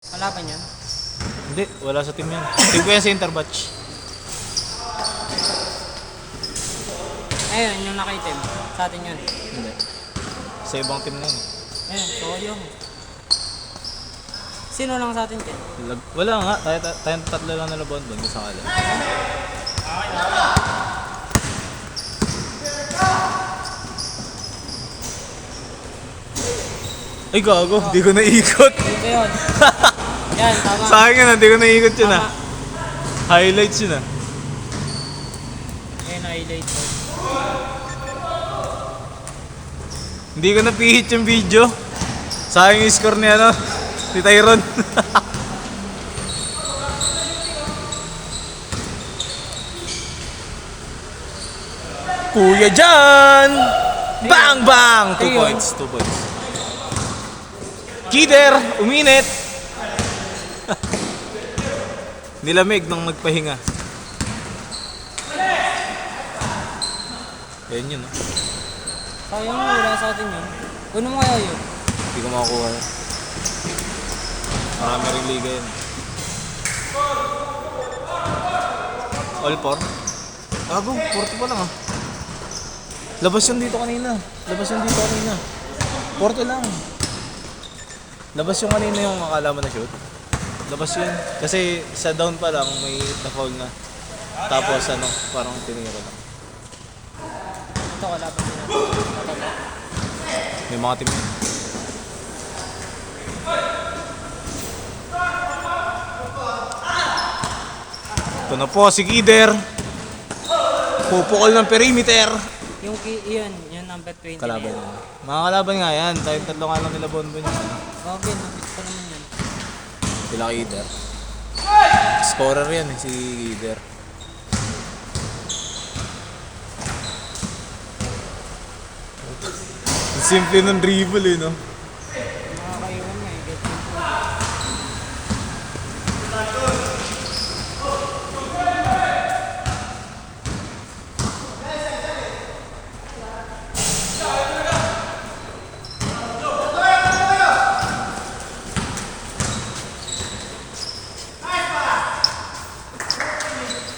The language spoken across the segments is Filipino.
Kalaban yun? Hindi, wala sa team yan. Team ko yan sa Interbatch. Ayun, yung nakaitim. Sa atin yun. Hindi. Sa ibang team na yun. Ayun, Toyo. Sino lang sa atin, Ken? Wala nga, tayong tatlo lang nalaban doon sa kala. Ay gago, di ko naikot. Dito yun. Yan, tama. Sa akin na, di ko naikot yun ah. Tama. Highlights yun ah. Ayun, highlight ko. Hindi ko napihit yung video. Sayang yung score ni ano, ni Tyron. Kuya Jan! Bang bang! 2 points, 2 points. Kider, uminit. Nilamig nang nagpahinga. Ayan yun, no? Sayang mo, wala sa atin yun. Kuno mo kaya yun? Hindi ko makakuha yan. Marami rin liga yun. All 4? Gago, 40 pa lang ah. Labas yun dito kanina. Labas yun dito kanina. 40 lang. Labas yung kanina yung akala mo na shoot. Labas yun. Kasi sa down pa lang may na-foul na. Tapos ano, parang tinira lang. Ito, kalaban yun. May mga team yun. Ito na po si Kider. Pupukol ng perimeter. Yung yun number 20 Kalaban na yan. Mga kalaban nga yan. Tayong tatlo nga lang nila Bonbon yun. Okay, nabit ko naman yun. Sila Kider. Scorer yan eh, si Kider. Simple ng dribble eh, no? Nakakaiwan na eh. Get yung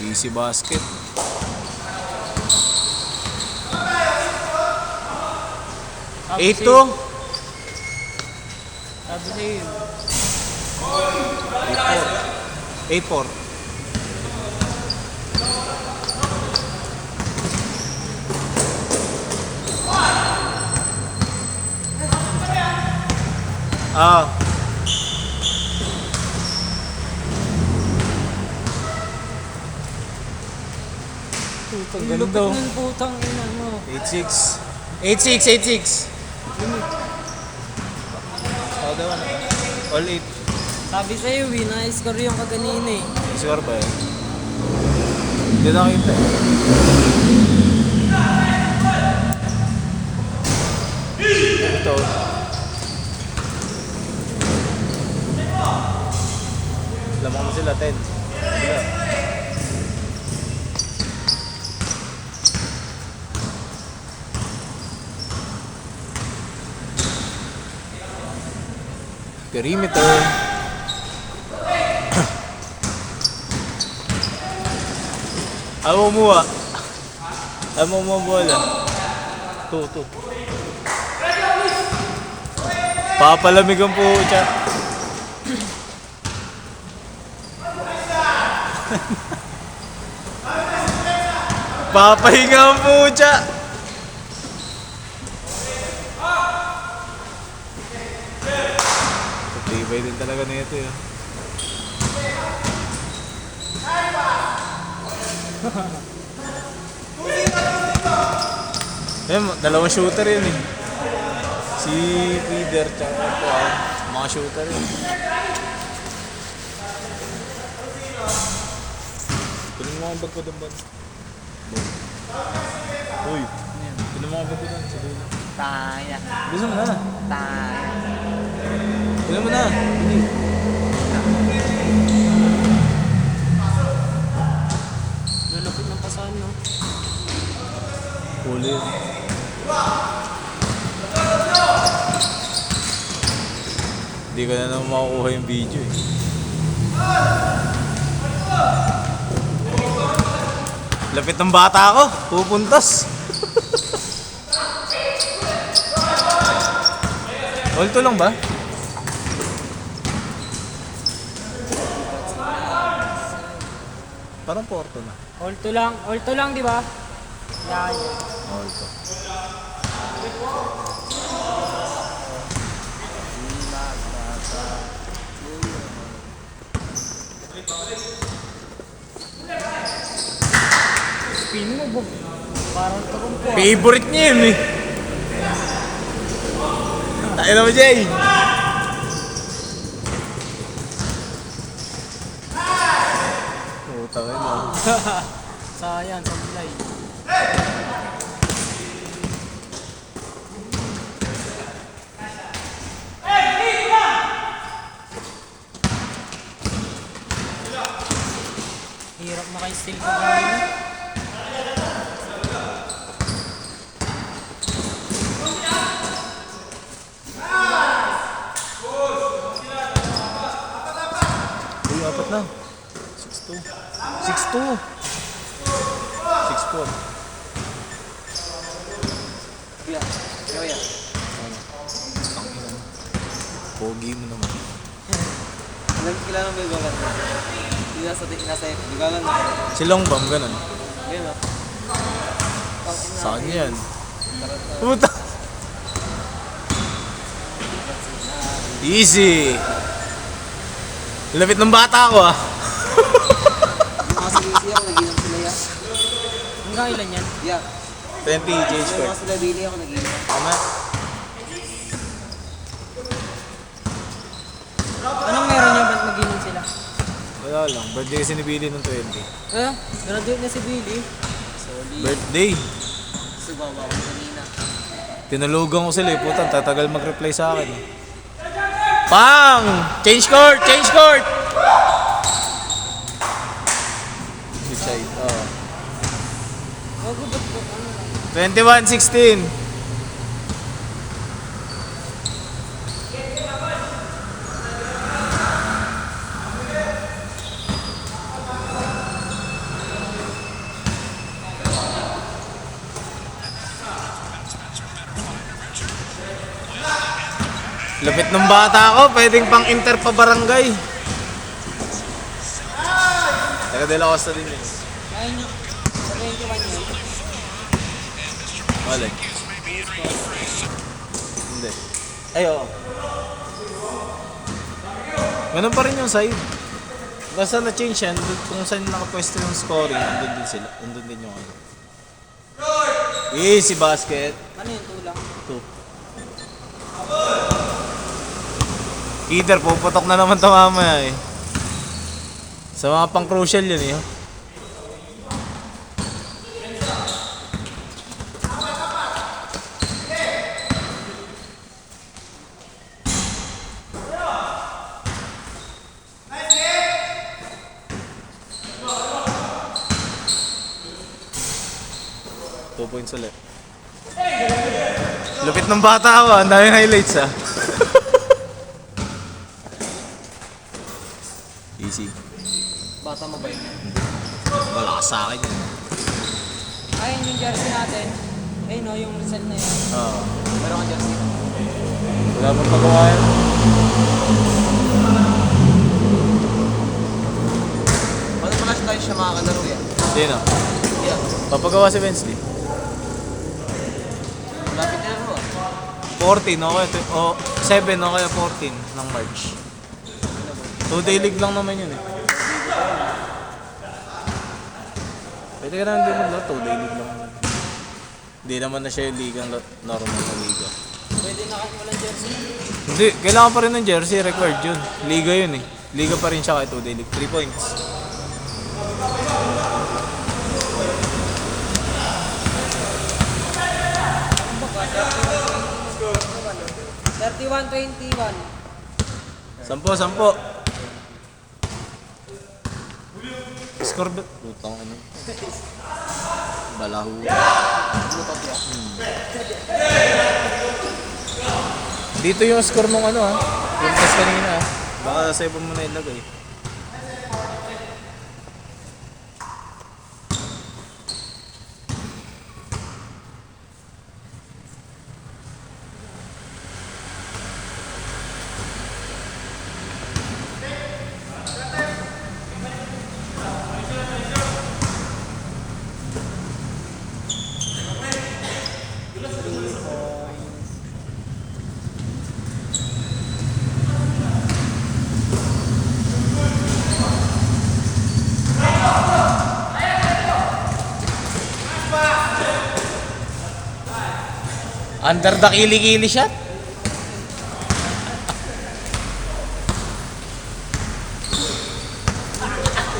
Easy basket. Sabi 8-2. sa'yo- Sabi sa'yo yun. 8-4. Ah. Putang Lupit ganda. ng putang ina mo. 8-6. 8-6, 8-6. All 8. Sabi sa'yo, na-score yung kaganina eh. Score ba yan? Hindi nakita eh. Ito. Lamang mo sila, 10. Sila. Perimeter. Amo mo ah. Amo mo bola. Tu. Papalamig ang pucha. Papahinga ang pucha. Tibay din talaga nito eh. Dalawang shooter yun eh. Si Peter tsaka ito mga shooter yun. Kunin mo ang bag ko doon ba? Uy, kunin mo ang bag ko doon sa dulo. Taya. Gusto mo na. Taya. Kunin mo na. Hindi. Lulupit ng pasahan, no? Huli. Hindi ko na naman makukuha yung video eh. Lapit ng bata ako, pupuntas. All to lang ba? Parang porto na. All to lang, di ba? Yan. All to. Spin mo, bug. Parang tukong po. Favorite niya yun eh. Tayo na mo, Jay. Puta ka na. Sayang, sablay. Hirap maka-steal ko kanina. Uy, apat na. 6-2. 6-2. 6-4. Kuya. Pogi mo naman. Kilala mo yung gaganda? Yung nasa FB, gaganda. Si Longbam, ganun. Yun o. Saan yan? Puta! Easy! Lapit ng bata ako ah. Kasi easy ako, nag-inom sila ya. Hanggang ilan yan? Yeah. 20 change Yung square. mga sila bili ako, nag-inom. Tama? Anong meron niya? Ba't mag-inom sila? Wala lang. Birthday kasi ni Billy nung 20. Graduate na si Billy. Birthday! Subawa ako kanina. Tinulugan ko sila eh. Puta, tatagal mag-reply sa akin eh. Pang! Change court! Change court! Good side. Oo. Wag ko ba't ano lang? 21-16. Lapit ng bata ako, pwedeng pang inter pa barangay. Taga de la Costa din yun. Ayun yun. Sa 21 yun. Wala. Hindi. Ay, oo. Ganun pa rin yung side. Basta na-change yan, kung saan nakapwesto yung scoring, andun din sila. Andun din yung ano. Easy basket. Ano yun? Tulang? 2. Either puputok na naman ito mamaya eh. Sa mga pang crucial yun eh. Two points ulit. Lupit ng bata ako, ang daming highlights ah. Easy. Bata mo ba yun? Malakas sa akin yun. Ayun yung jersey natin. Ayun o, yung result na yun. Oo. Meron ka jersey. Wala pang pagawa yan. Paano pala tayo siya makakalaro yan? Sino? Yeah. Papagawa si Wensley. Malapit na laro ah. 14 o kaya, 7 o kaya 14 ng March. 2-day league lang naman yun eh. Pwede ka naman din mag-lot, 2-day league lang naman. Hindi naman na siya yung ligang normal na liga. Pwede na kasi walang jersey. Hindi, kailangan pa rin ng jersey, required yun. Liga yun eh. Liga pa rin siya kahit 2-day league. 3 points. Ano ba? 31-21. 10. Score ba? Lutang ano. Balaho. Lutot yan. Dito yung score nung ano ha. Yung test kanina ha. Baka sa iba mo na ilagay. Under the kili-kili shot.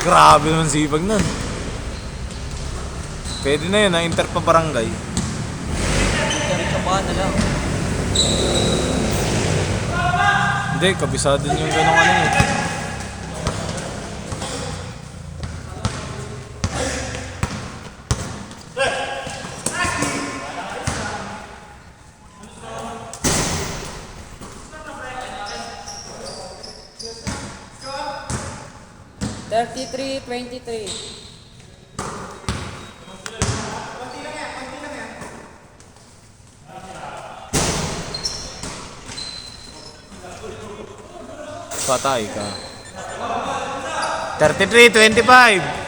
Grabe naman sipag nun. Pwede na yun, na-inter pa barangay. Kapahan na lang. Hindi, kabisado din yung ganong ano eh. Thirty-three, 23. Patay ka. 33-25.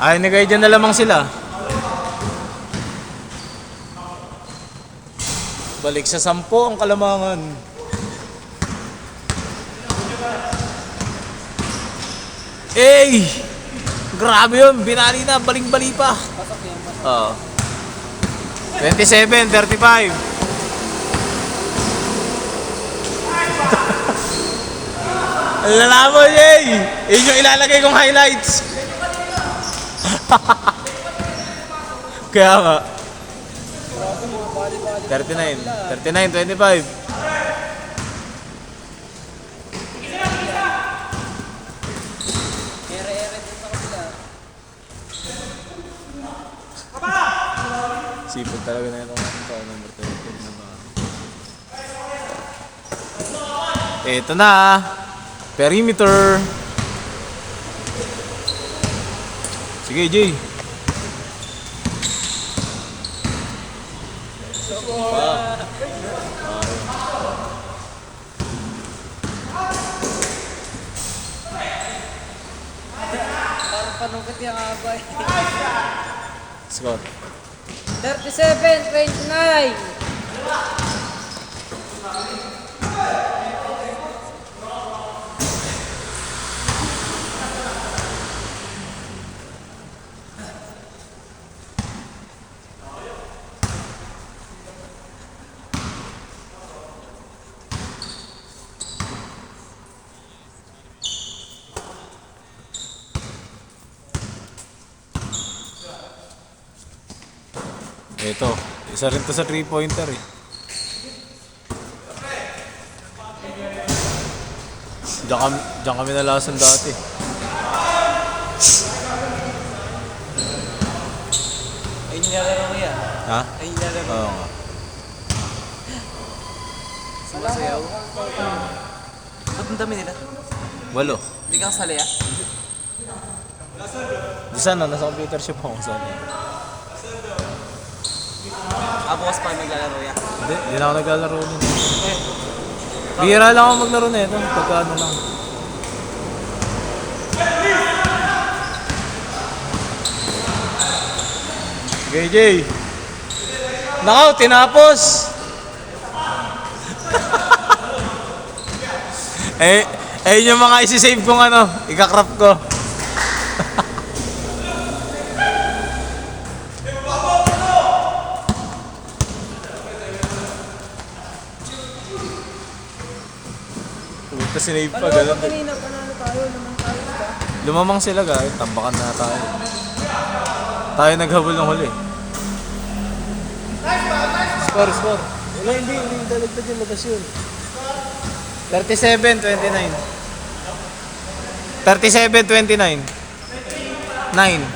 Ay, nagay dyan na lamang sila. Balik sa 10 ang Kalamangan. Ey! Grabe yun, binali na, baling-bali pa. Pasok yan, pasok. Oo. 27-35. Lala mo, Jay! Yun yung ilalagay kong highlights. Kaya nga. 39, 25. Ere-ere din sa kapila. Sipag talaga na itong number 13 na ba? Ito na. Perimeter. Sige, Jay. Parang panungkit yung abay. Score. 37, 29. Ito. Isa rin to sa 3-pointer eh. Diyan kami nalasan dati. Ay, nilalaro mo yan. Ha? Ay, nilalaro. Oo nga. Sumasayaw. Ba't ang dami nila? 8. Hindi kang sali ah. Di sana, nasa computer shop ako sana. Bukas pa maglalaro yan. Hindi na ako naglalaro nun. Bihira lang ako maglaro na ito. Pagka ano lang. JJ! Nakaw, tinapos! Yung mga isi-save kong ano, ikakrap ko. Tapos sinave pa, gano'n. Kanina, panalo tayo, naman tayo, diba? Lumamang sila guys, tambakan na tayo. Tayo naghabol ng huli. Score. Wala, hindi dalagdag yung labas yun. 37-29. 37-29. 9.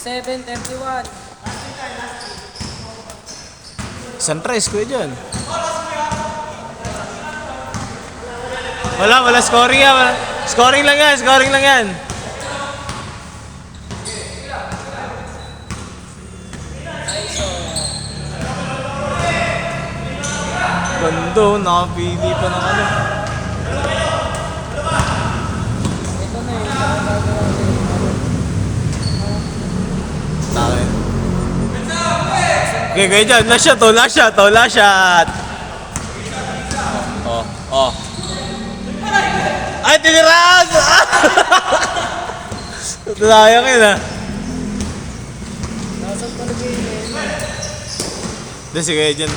Seven, 31. Sunrise, kuya dyan. Wala scoring yan. Scoring lang yan. Gando, nakapili pa ng ano. Ito na yung gagawa Takin. Okay, kuya dyan. Last shot. Oh. Ay, tiniraan! Sayang yun ah. Nasaan talaga yun eh. Hindi, sige dyan,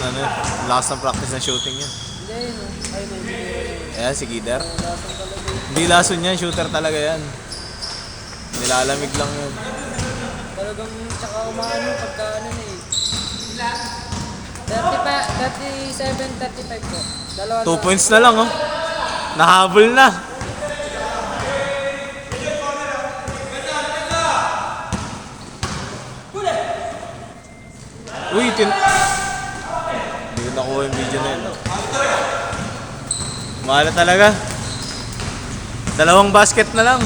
lakas ng practice ng shooting yan. Hindi yun oh. Ay, may Ayan, si Gider. nasaan talaga yun. Hindi lason yan, shooter talaga yan. Nilalamig lang yun. Talagang tsaka umaano pagka ano na eh. 37, 35 po. Dalawa 2 points na lang, oh. Nahabol na. Uy, hindi ko nakuha yung video na yun. Mahal talaga. 2 basket na lang.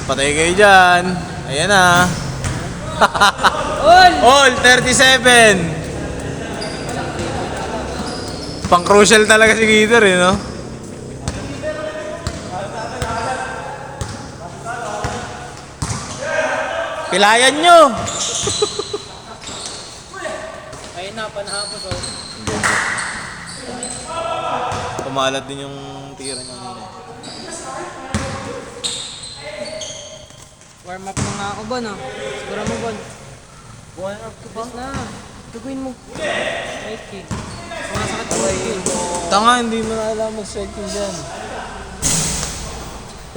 Patay kayo dyan. Ayan na. All 37. Pang crucial talaga si Gider eh, no? Pilayan nyo! Ayun na, panahapos oh. Pumalat din yung tira niya kanina. Warm up na nga ako, Bon ah. Siguro mo, Bon. Warm up ko ba? Na. Tuguin mo. Right kick. Sumasakit ko eh. Tanga, hindi mo na alam mag-stretching dyan.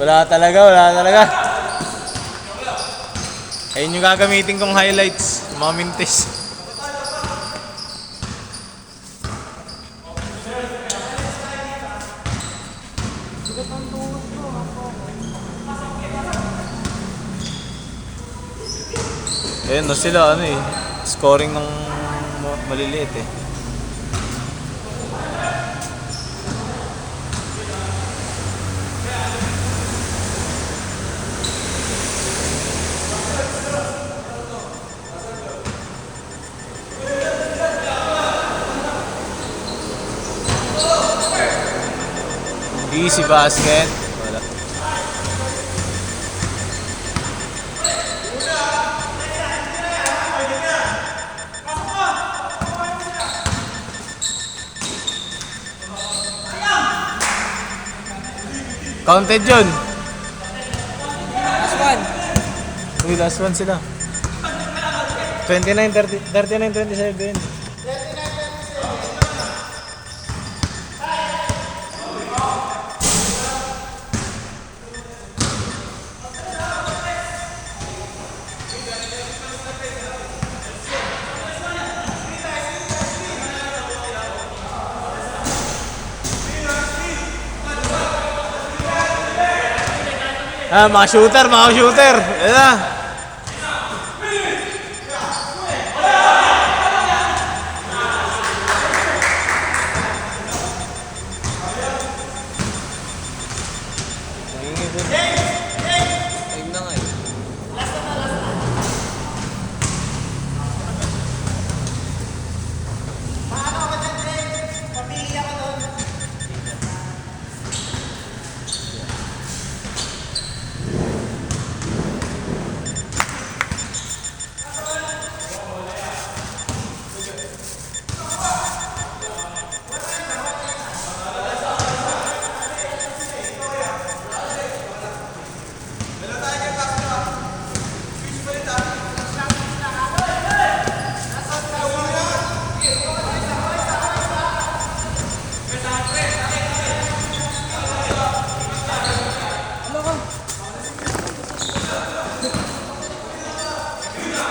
Wala talaga. Ayun yung gagamitin kong highlights. Mga mintis. Ayun na sila, scoring ng maliliit eh. Easy basket. Wala. Counted yun. Last one. Uy, last one sila. 39-27. Mga shooter. Ayan na. Ayun na nga eh.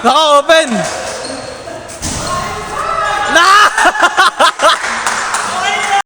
Naka-open!